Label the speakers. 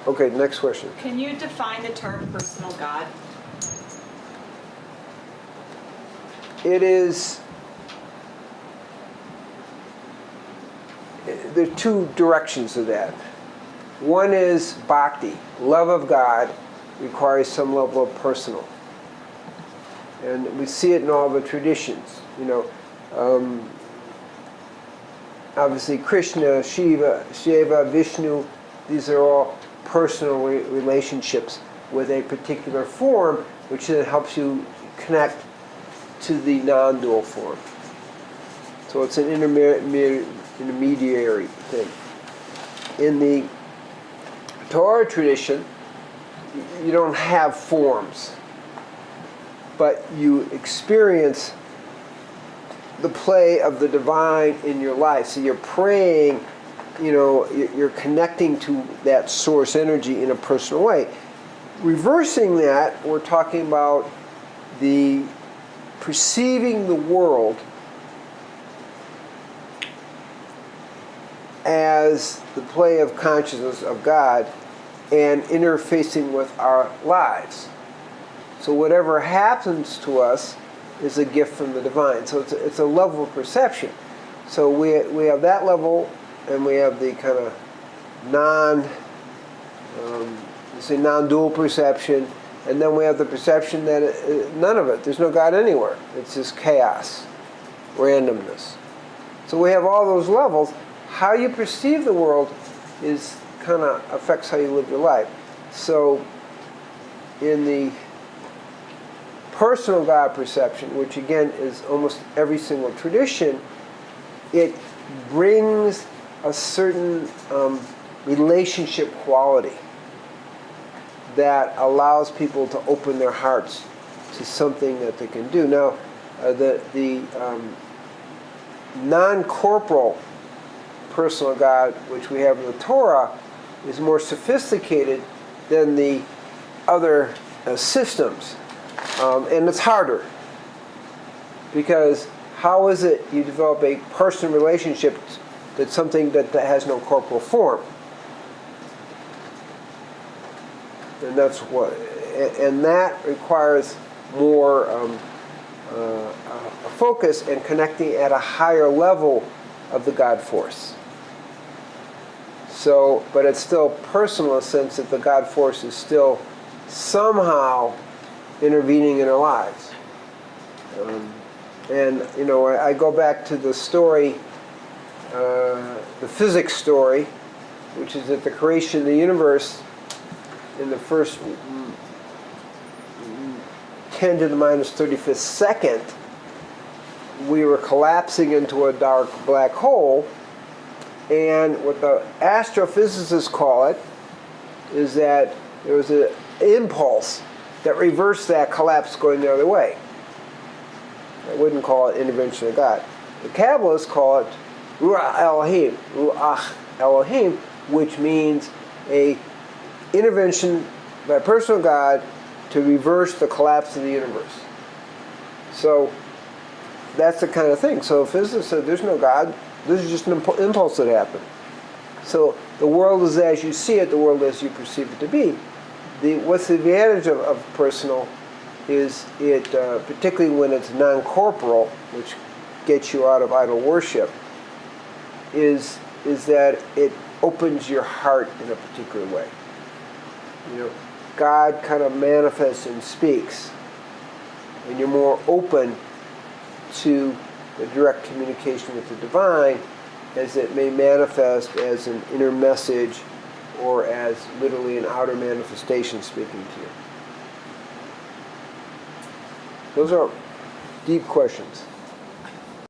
Speaker 1: Okay, next question.
Speaker 2: Can you define the term personal God?
Speaker 1: It is, there are two directions of that. One is bhakti. Love of God requires some level of personal. And we see it in all the traditions. You know, obviously Krishna, Shiva, Vishnu, these are all personal relationships with a particular form, which then helps you connect to the non-dual form. So it's an intermediary thing. In the Torah tradition, you don't have forms, but you experience the play of the divine in your life. So you're praying, you know, you're connecting to that source energy in a personal way. Reversing that, we're talking about the perceiving the world as the play of consciousness of God and interfacing with our lives. So whatever happens to us is a gift from the divine. So it's a level of perception. So we have that level, and we have the kind of non-dual perception, and then we have the perception that none of it, there's no God anywhere. It's just chaos, randomness. So we have all those levels. How you perceive the world is kind of affects how you live your life. So in the personal God perception, which again is almost every single tradition, it brings a certain relationship quality that allows people to open their hearts to something that they can do. Now, the non-corporal personal God, which we have in the Torah, is more sophisticated than the other systems. And it's harder. Because how is it you develop a personal relationship that's something that has no corporal form? And that's what, and that requires more a focus and connecting at a higher level of the God force. So, but it's still personal in the sense that the God force is still somehow intervening in our lives. And, you know, I go back to the story, the physics story, which is that the creation of the universe in the first 10 to the minus 35th second, we were collapsing into a dark black hole. And what the astrophysicists call it is that there was an impulse that reversed that collapse going the other way. I wouldn't call it intervention of God. The Kabbalists call it Ruach Elohim, which means a intervention by personal God to reverse the collapse of the universe. So that's the kind of thing. So physicists said there's no God. This is just an impulse that happened. So the world is as you see it, the world as you perceive it to be. What's the advantage of personal is it, particularly when it's non-corporal, which gets you out of idol worship, is that it opens your heart in a particular way. You know, God kind of manifests and speaks, and you're more open to the direct communication with the divine, as it may manifest as an inner message or as literally an outer manifestation speaking to you. Those are deep questions.